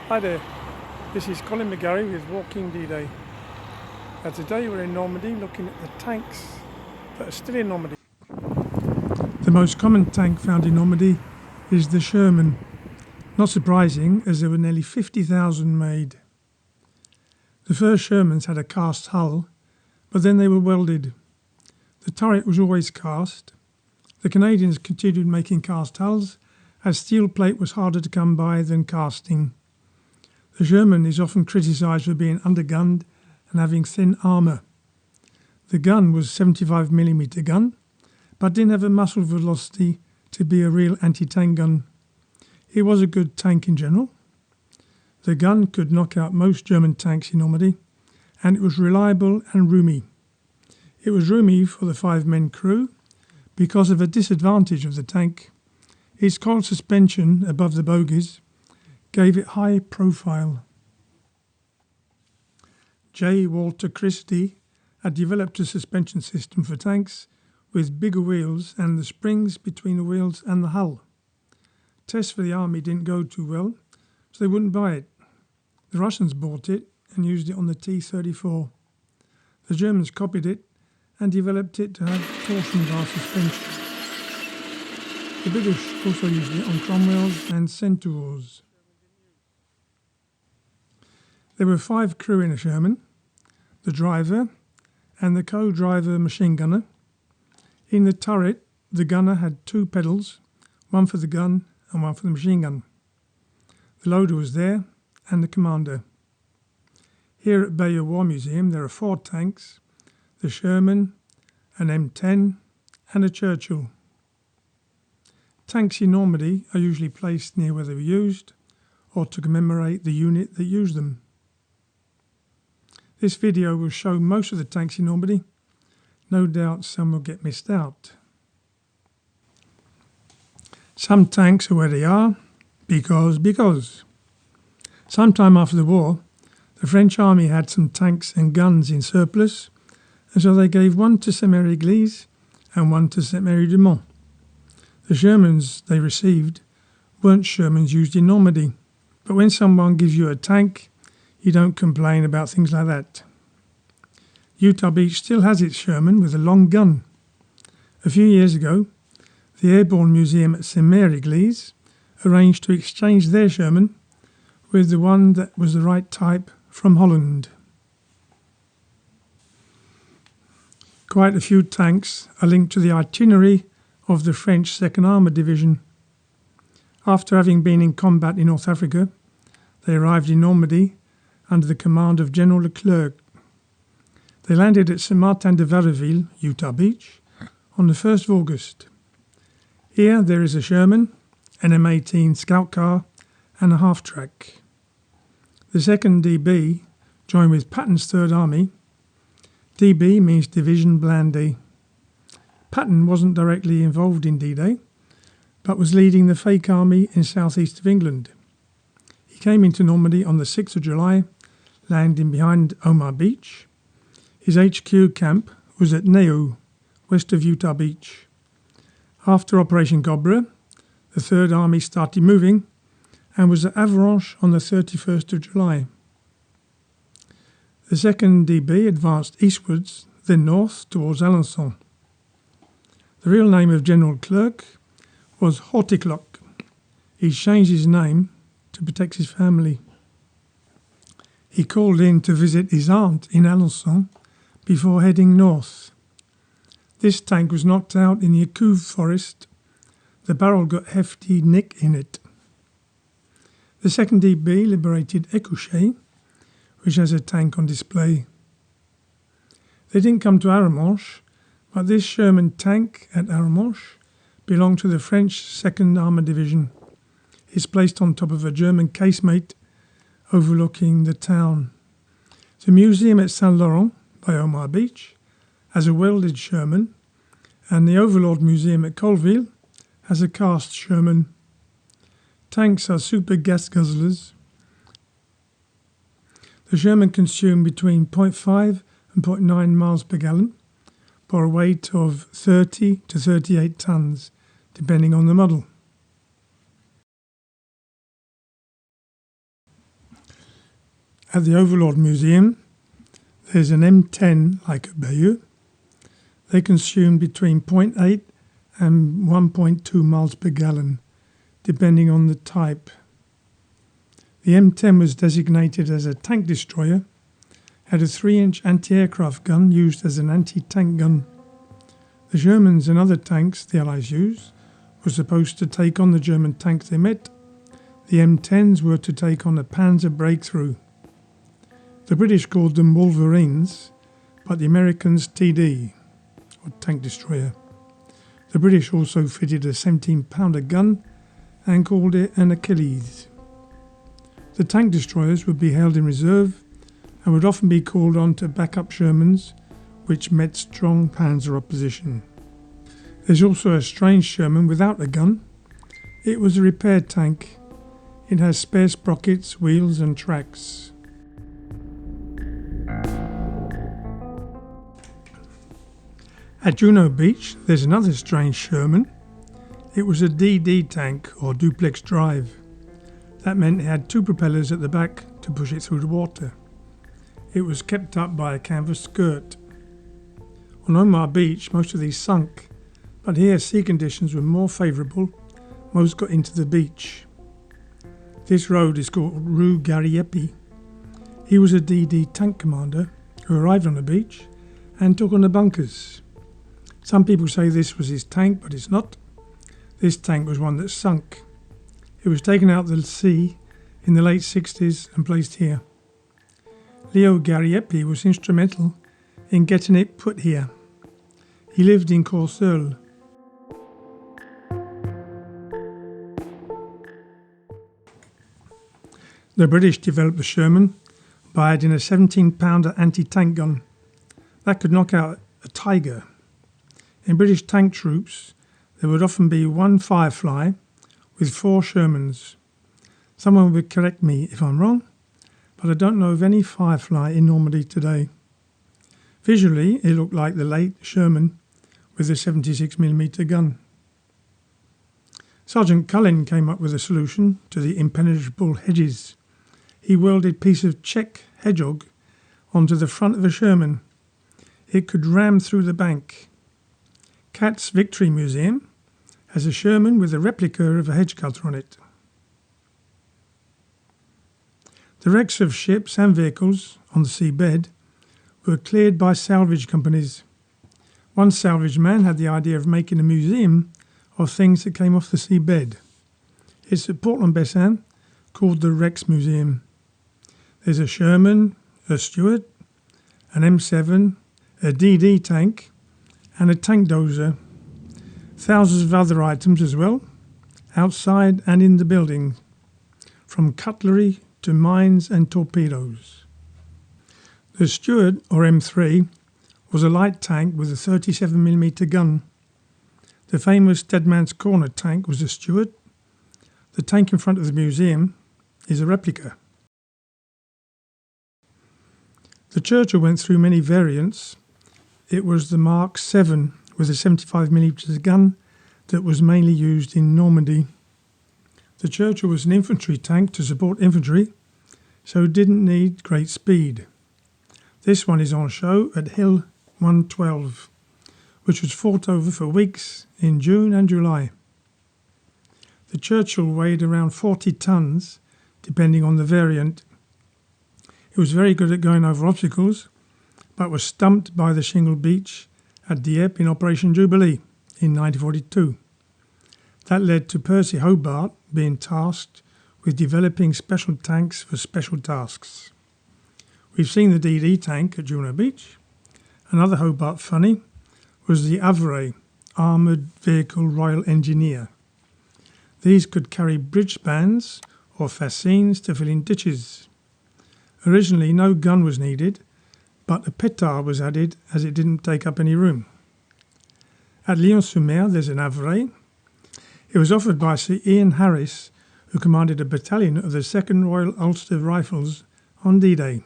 Hi there, this is Colin McGarry with Walking D-Day. Today we're in Normandy looking at the tanks that are still in Normandy. The most common tank found in Normandy is the Sherman. Not surprising, as there were nearly 50,000 made. The first Shermans had a cast hull, but then they were welded. The turret was always cast. The Canadians continued making cast hulls, as steel plate was harder to come by than casting. The Sherman is often criticised for being undergunned and having thin armour. The gun was a 75mm gun, but didn't have a muzzle velocity to be a real anti-tank gun. It was a good tank in general. The gun could knock out most German tanks in Normandy, and it was reliable and roomy. It was roomy for the 5-man crew because of a disadvantage of the tank. Its coiled suspension above the bogies gave it high profile. J. Walter Christie had developed a suspension system for tanks with bigger wheels and the springs between the wheels and the hull. Tests for the army didn't go too well, so they wouldn't buy it. The Russians bought it and used it on the T-34. The Germans copied it and developed it to have torsion bar suspension. The British also used it on Cromwells and Centaurs. There were 5 crew in a Sherman, the driver and the co-driver machine gunner. In the turret, the gunner had 2 pedals, one for the gun and one for the machine gun. The loader was there and the commander. Here at Bayeux War Museum there are 4 tanks, the Sherman, an M10 and a Churchill. Tanks in Normandy are usually placed near where they were used or to commemorate the unit that used them. This video will show most of the tanks in Normandy. No doubt some will get missed out. Some tanks are where they are because. Sometime after the war, the French army had some tanks and guns in surplus, and so they gave one to Saint-Mary-Église and one to Saint-Mary-du-Mont. The Shermans they received weren't Shermans used in Normandy, but when someone gives you a tank, you don't complain about things like that. Utah Beach still has its Sherman with a long gun. A few years ago, the Airborne Museum at Saint-Mary-Église arranged to exchange their Sherman with the one that was the right type from Holland. Quite a few tanks are linked to the itinerary of the French 2nd Armoured Division. After having been in combat in North Africa, they arrived in Normandy under the command of General Leclerc. They landed at Saint-Martin-de-Vaudeville, Utah Beach, on the 1st of August. Here there is a Sherman, an M18 scout car and a half-track. The 2nd DB joined with Patton's 3rd Army. DB means Division Blandé. Patton wasn't directly involved in D-Day, but was leading the fake army in southeast of England. He came into Normandy on the 6th of July, landing behind Omaha Beach. His HQ camp was at Neu, west of Utah Beach. After Operation Cobra, the 3rd Army started moving and was at Avranches on the 31st of July. The 2nd DB advanced eastwards, then north towards Alençon. The real name of General Clerc was Horticloc. He changed his name to protect his family. He called in to visit his aunt in Alençon before heading north. This tank was knocked out in the Écouves forest. The barrel got a hefty nick in it. The 2nd DB liberated Écouches, which has a tank on display. They didn't come to Arromanches, but this Sherman tank at Arromanches belonged to the French 2nd Armoured Division. It's placed on top of a German casemate overlooking the town. The museum at Saint-Laurent by Omaha Beach has a welded Sherman, and the Overlord Museum at Colville has a cast Sherman. Tanks are super gas guzzlers. The Sherman consumed between 0.5 and 0.9 miles per gallon for a weight of 30 to 38 tons, depending on the model. At the Overlord Museum, there's an M10 like a Bayeux. They consume between 0.8 and 1.2 miles per gallon, depending on the type. The M10 was designated as a tank destroyer, had a 3-inch anti-aircraft gun used as an anti-tank gun. The Shermans and other tanks the Allies used were supposed to take on the German tanks they met. The M10s were to take on a Panzer breakthrough. The British called them Wolverines, but the Americans TD, or tank destroyer. The British also fitted a 17-pounder gun and called it an Achilles. The tank destroyers would be held in reserve and would often be called on to back up Shermans, which met strong Panzer opposition. There's also a strange Sherman without a gun. It was a repair tank. It has spare sprockets, wheels and tracks. At Juno Beach, there's another strange Sherman. It was a DD tank, or duplex drive. That meant it had 2 propellers at the back to push it through the water. It was kept up by a canvas skirt. On Omaha Beach, most of these sunk, but here sea conditions were more favourable. Most got into the beach. This road is called Rue Gariepi. He was a DD tank commander who arrived on the beach and took on the bunkers. Some people say this was his tank, but it's not. This tank was one that sunk. It was taken out of the sea in the late 60s and placed here. Leo Gariepi was instrumental in getting it put here. He lived in Corseul. The British developed the Sherman by adding a 17-pounder anti-tank gun. That could knock out a Tiger. In British tank troops, there would often be 1 Firefly with 4 Shermans. Someone would correct me if I'm wrong, but I don't know of any Firefly in Normandy today. Visually, it looked like the late Sherman with a 76mm gun. Sergeant Cullen came up with a solution to the impenetrable hedges. He welded a piece of Czech hedgehog onto the front of a Sherman. It could ram through the bank. Cat's Victory Museum has a Sherman with a replica of a hedge cutter on it. The wrecks of ships and vehicles on the seabed were cleared by salvage companies. One salvage man had the idea of making a museum of things that came off the seabed. It's at Port-Lamberssin, called the Wrecks Museum. There's a Sherman, a Stuart, an M7, a DD tank, and a tank dozer. Thousands of other items as well, outside and in the building, from cutlery to mines and torpedoes. The Stuart, or M3, was a light tank with a 37mm gun. The famous Dead Man's Corner tank was a Stuart. The tank in front of the museum is a replica. The Churchill went through many variants. It was the Mark 7 with a 75mm gun that was mainly used in Normandy. The Churchill was an infantry tank to support infantry, so it didn't need great speed. This one is on show at Hill 112, which was fought over for weeks in June and July. The Churchill weighed around 40 tons, depending on the variant. It was very good at going over obstacles, but was stumped by the shingle beach at Dieppe in Operation Jubilee in 1942. That led to Percy Hobart being tasked with developing special tanks for special tasks. We've seen the DD tank at Juno Beach. Another Hobart funny was the AVREs, Armoured Vehicle Royal Engineer. These could carry bridge spans or fascines to fill in ditches. Originally no gun was needed, but a petard was added as it didn't take up any room. At Lyon-sur-Mer there's an AVREs. It was offered by Sir Ian Harris, who commanded a battalion of the 2nd Royal Ulster Rifles on D-Day.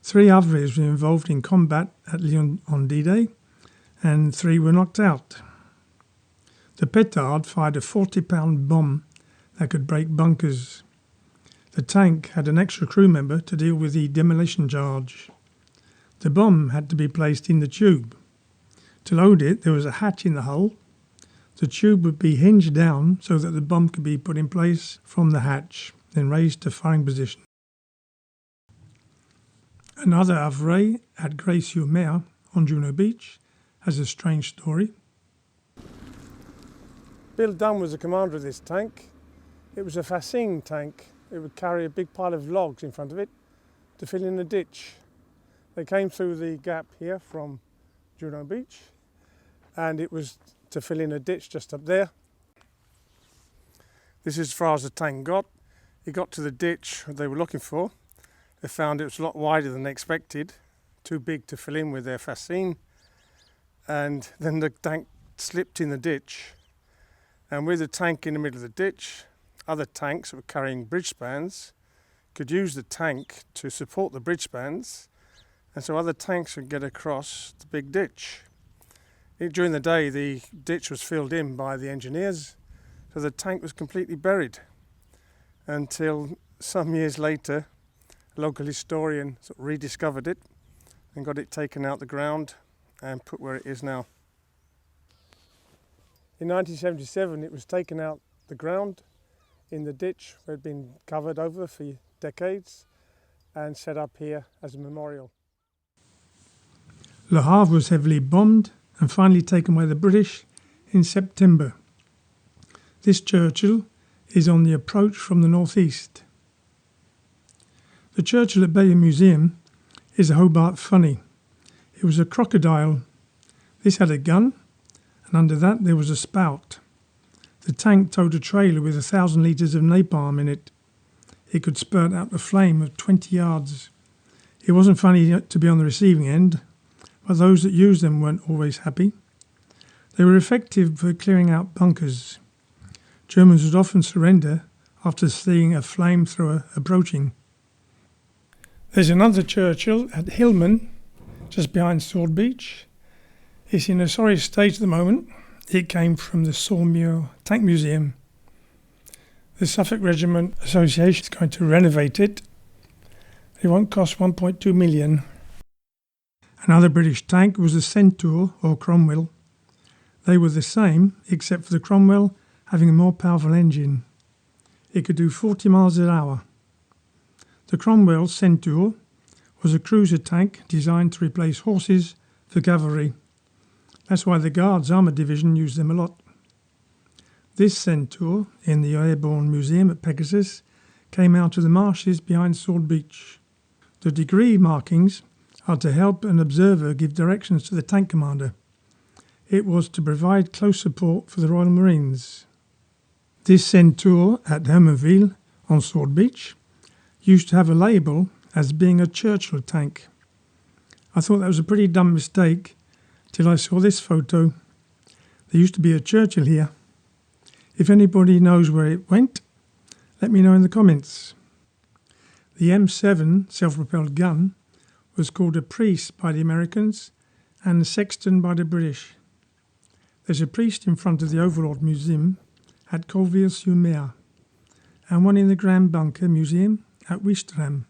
3 AVREs were involved in combat at Lyon on D-Day, and 3 were knocked out. The petard fired a 40-pound bomb that could break bunkers. The tank had an extra crew member to deal with the demolition charge. The bomb had to be placed in the tube. To load it, there was a hatch in the hull. The tube would be hinged down so that the bomb could be put in place from the hatch, then raised to firing position. Another AVRE at Grey-sur-Mer on Juno Beach has a strange story. Bill Dunn was the commander of this tank. It was a fascine tank. It would carry a big pile of logs in front of it to fill in a ditch. They came through the gap here from Juno Beach, and it was to fill in a ditch just up there. This is as far as the tank got. It got to the ditch they were looking for. They found it was a lot wider than they expected, too big to fill in with their fascine, and then the tank slipped in the ditch. And with the tank in the middle of the ditch, other tanks that were carrying bridge spans could use the tank to support the bridge spans, and so other tanks would get across the big ditch. During the day, the ditch was filled in by the engineers, so the tank was completely buried until some years later a local historian sort of rediscovered it and got it taken out the ground and put where it is now. In 1977 it was taken out the ground in the ditch where it had been covered over for decades and set up here as a memorial. Le Havre was heavily bombed and finally taken by the British in September. This Churchill is on the approach from the northeast. The Churchill at Bayeux Museum is a Hobart funny. It was a crocodile. This had a gun, and under that there was a spout. The tank towed a trailer with 1,000 litres of napalm in it. It could spurt out a flame of 20 yards. It wasn't funny to be on the receiving end, but those that used them weren't always happy. They were effective for clearing out bunkers. Germans would often surrender after seeing a flamethrower approaching. There's another Churchill at Hillman, just behind Sword Beach. It's in a sorry state at the moment. It came from the Sawmill Tank Museum. The Suffolk Regiment Association is going to renovate it. It won't cost 1.2 million. Another British tank was the Centaur or Cromwell. They were the same, except for the Cromwell having a more powerful engine. It could do 40 miles an hour. The Cromwell Centaur was a cruiser tank designed to replace horses for cavalry. That's why the Guards Armoured Division used them a lot. This Centaur, in the Airborne Museum at Pegasus, came out of the marshes behind Sword Beach. The degree markings are to help an observer give directions to the tank commander. It was to provide close support for the Royal Marines. This Centaur at Hermanville on Sword Beach used to have a label as being a Churchill tank. I thought that was a pretty dumb mistake till I saw this photo. There used to be a Churchill here. If anybody knows where it went, let me know in the comments. The M7 self-propelled gun was called a Priest by the Americans and a Sexton by the British. There's a Priest in front of the Overlord Museum at Colville-sur-Mer and one in the Grand Bunker Museum at Ouistreham.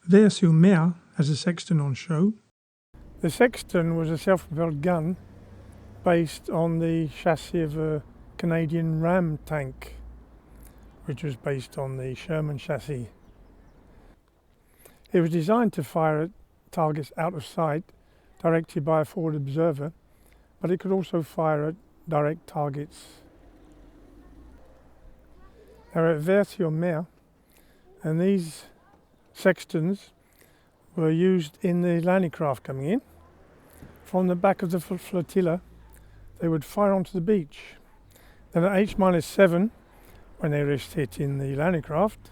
Villers-sur-Mer has a Sexton on show. The Sexton was a self-propelled gun based on the chassis of a Canadian Ram tank, which was based on the Sherman chassis. It was designed to fire at targets out of sight, directed by a forward observer, but it could also fire at direct targets. They're at Villers-sur-Mer, and these Sextons were used in the landing craft coming in. From the back of the flotilla, they would fire onto the beach. Then at H-7, when they risked hitting the landing craft,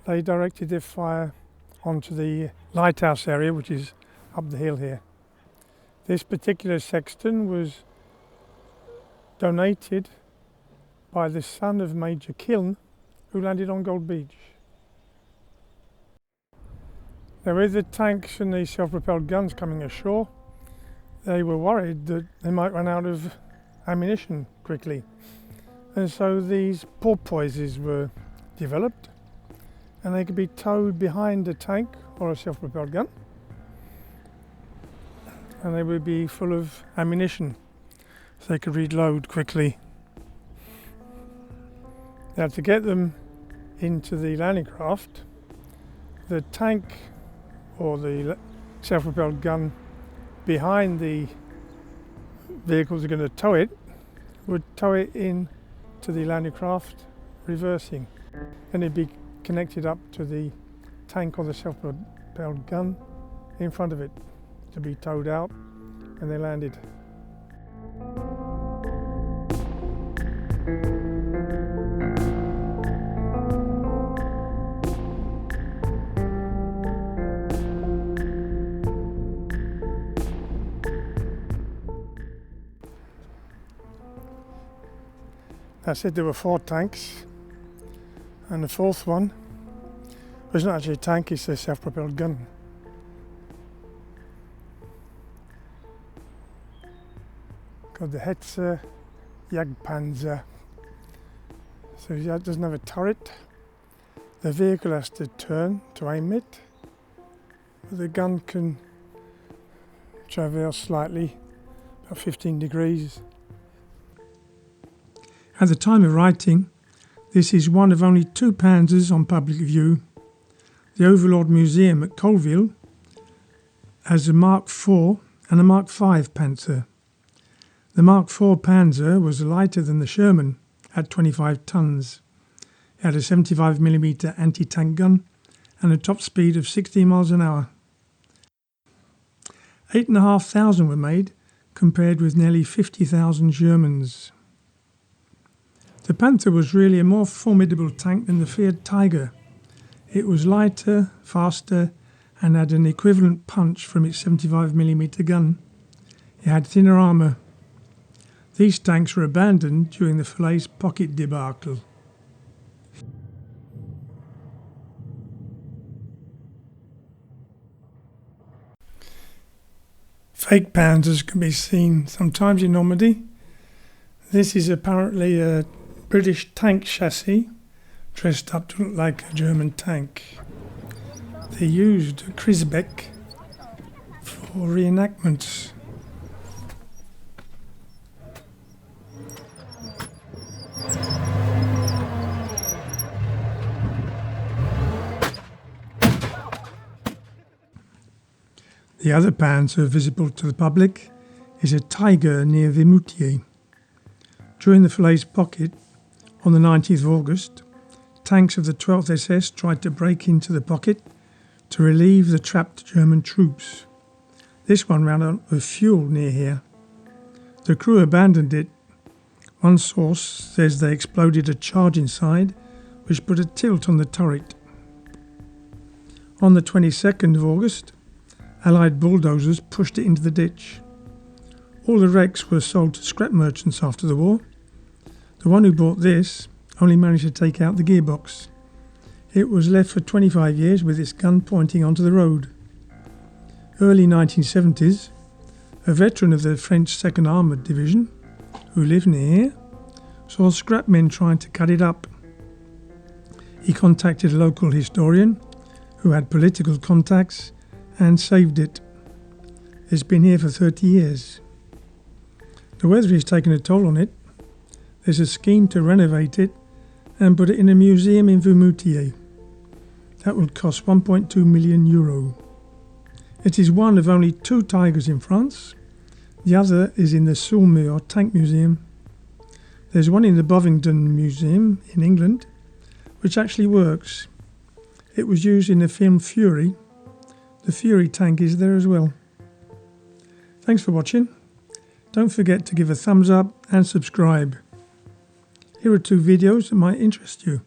they directed their fire onto the lighthouse area, which is up the hill here. This particular Sexton was donated by the son of Major Kiln, who landed on Gold Beach. Now, with the tanks and the self-propelled guns coming ashore, they were worried that they might run out of ammunition quickly. And so these POrpoises were developed, and they could be towed behind a tank or a self-propelled gun, and they would be full of ammunition so they could reload quickly. Now, to get them into the landing craft, the tank or the self-propelled gun behind the vehicles are going to tow it would tow it in to the landing craft, reversing. Then it'd be connected up to the tank or the self-propelled gun in front of it to be towed out when they landed. I said there were 4 tanks, and the 4th one was not actually a tank, it's a self-propelled gun. Called the Hetzer Jagdpanzer. So it doesn't have a turret. The vehicle has to turn to aim it. The gun can traverse slightly, about 15 degrees. At the time of writing, this is one of only 2 Panzers on public view. The Overlord Museum at Colville has a Mark IV and a Mark V Panther. The Mark IV Panzer was lighter than the Sherman at 25 tons. It had a 75mm anti-tank gun and a top speed of 16 miles an hour. 8,500 were made, compared with nearly 50,000 Shermans. The Panther was really a more formidable tank than the feared Tiger. It was lighter, faster, and had an equivalent punch from its 75mm gun. It had thinner armour. These tanks were abandoned during the Falaise Pocket debacle. Fake Panzers can be seen sometimes in Normandy. This is apparently a British tank chassis dressed up to look like a German tank. They used Krisbeck for reenactments. The other Panzer visible to the public is a Tiger near Vimoutiers. During the Falaise Pocket, on the 19th of August, tanks of the 12th SS tried to break into the pocket to relieve the trapped German troops. This one ran out of fuel near here. The crew abandoned it. One source says they exploded a charge inside, which put a tilt on the turret. On the 22nd of August, Allied bulldozers pushed it into the ditch. All the wrecks were sold to scrap merchants after the war. The one who bought this only managed to take out the gearbox. It was left for 25 years with its gun pointing onto the road. Early 1970s, a veteran of the French 2nd Armoured Division, who lived near here, saw scrap men trying to cut it up. He contacted a local historian who had political contacts and saved it. It's been here for 30 years. The weather has taken a toll on it. There's a scheme to renovate it and put it in a museum in Vimoutiers. That will cost €1.2 million. It is one of only 2 Tigers in France. The other is in the Saumur Tank Museum. There's one in the Bovingdon Museum in England, which actually works. It was used in the film Fury. The Fury tank is there as well. Thanks for watching. Don't forget to give a thumbs up and subscribe. Here are 2 videos that might interest you.